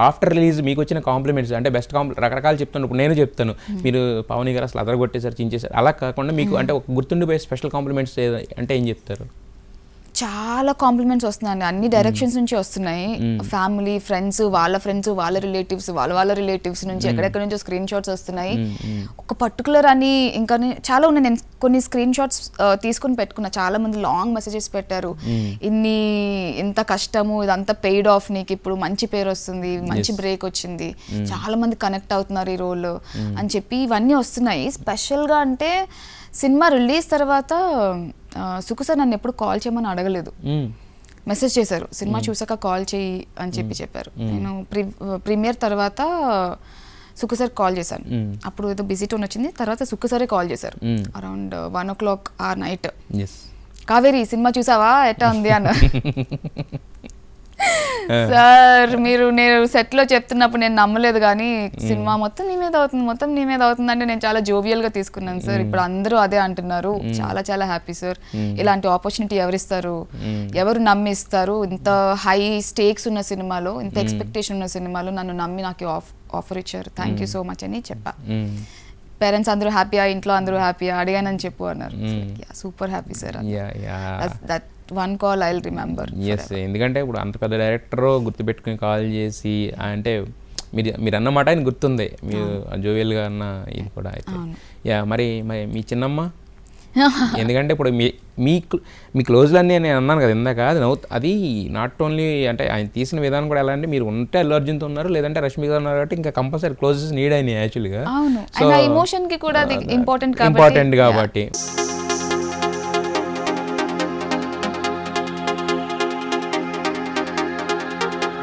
After release మీకు వచ్చిన compliments అంటే బెస్ట్ రకరకాలు చెప్తాను. ఇప్పుడు నేను చెప్తాను, మీరు పవన్ గారు అసలు అదరగొట్టేసారు, చించేశారు, అలా కాకుండా మీకు అంటే ఒక గుర్తుండిపోయే స్పెషల్ కాంప్లిమెంట్స్ అంటే ఏం చెప్తారు? చాలా కాంప్లిమెంట్స్ వస్తున్నాయండి, అన్ని డైరెక్షన్స్ నుంచి వస్తున్నాయి. ఫ్యామిలీ, ఫ్రెండ్స్, వాళ్ళ రిలేటివ్స్ నుంచి ఎక్కడెక్కడ నుంచో స్క్రీన్ షాట్స్ వస్తున్నాయి. ఒక పర్టికులర్ అని ఇంకా చాలా ఉన్నాయి. నేను కొన్ని స్క్రీన్ షాట్స్ తీసుకుని పెట్టుకున్నా. చాలా మంది లాంగ్ మెసేజెస్ పెట్టారు, ఇంత కష్టము ఇదంతా పెయిడ్ ఆఫ్, నీకు ఇప్పుడు మంచి పేరు వస్తుంది, మంచి బ్రేక్ వచ్చింది, చాలా మంది కనెక్ట్ అవుతున్నారు ఈ రోల్ అని చెప్పి ఇవన్నీ వస్తున్నాయి. స్పెషల్గా అంటే సినిమా రిలీజ్ తర్వాత సుకు సార్ నన్ను ఎప్పుడు కాల్ చేయమని అడగలేదు, మెసేజ్ చేశారు, సినిమా చూసాక కాల్ చేయి అని చెప్పారు. నేను ప్రీమియర్ తర్వాత సుకు సార్ కాల్ చేశాను. అప్పుడు ఏదో బిజీ టోన్ వచ్చింది. తర్వాత సుకు సారే కాల్ చేశారు అరౌండ్ 1 o'clock ఆ నైట్. కావేరి సినిమా చూసావా, ఎట్టా ఉంది అన్న. సార్ నేను సెట్లో చెప్తున్నప్పుడు నేను నమ్మలేదు, కానీ సినిమా మొత్తం నీ మీద అవుతుంది అంటే నేను చాలా జోవియల్గా తీసుకున్నాను సార్. ఇప్పుడు అందరూ అదే అంటున్నారు, చాలా చాలా హ్యాపీ సార్. ఇలాంటి ఆపర్చునిటీ ఎవరిస్తారు, ఎవరు నమ్మిస్తారు? ఇంత హై స్టేక్స్ ఉన్న సినిమాలో, ఇంత ఎక్స్పెక్టేషన్ ఉన్న సినిమాలో నన్ను నమ్మి నాకు ఆఫర్ ఇచ్చారు, థ్యాంక్ యూ సో మచ్ అని చెప్పా. పేరెంట్స్ అందరూ హ్యాపీయా, ఇంట్లో అందరూ హ్యాపీయా అడిగానని చెప్పు అన్నారు. Super happy sir. That one call I will remember. Yes, ఎందుకంటే ఇప్పుడు అంత పెద్ద డైరెక్టర్ గుర్తుపెట్టుకుని కాల్ చేసి అంటే మీరు అన్నమాట ఆయన గుర్తుంది, మీరు జోవియల్గా అన్న ఇది కూడా అయితే. మరి మీ చిన్నమ్మ, ఎందుకంటే ఇప్పుడు మీ క్లోజ్లు అన్నీ నేను అన్నాను కదా ఇందాక, అది నాట్ ఓన్లీ అంటే ఆయన తీసిన విధానం కూడా ఎలా అంటే, మీరు ఉంటే అల్లు అర్జున్తో ఉన్నారు, లేదంటే రష్మిగా ఉన్నారు కాబట్టి ఇంకా కంపల్సరీ క్లోజెస్ నీడ్ అయినాయి యాక్చువల్గా. సో ఎమోషన్ కి కూడా ఇంపార్టెంట్ కాబట్టి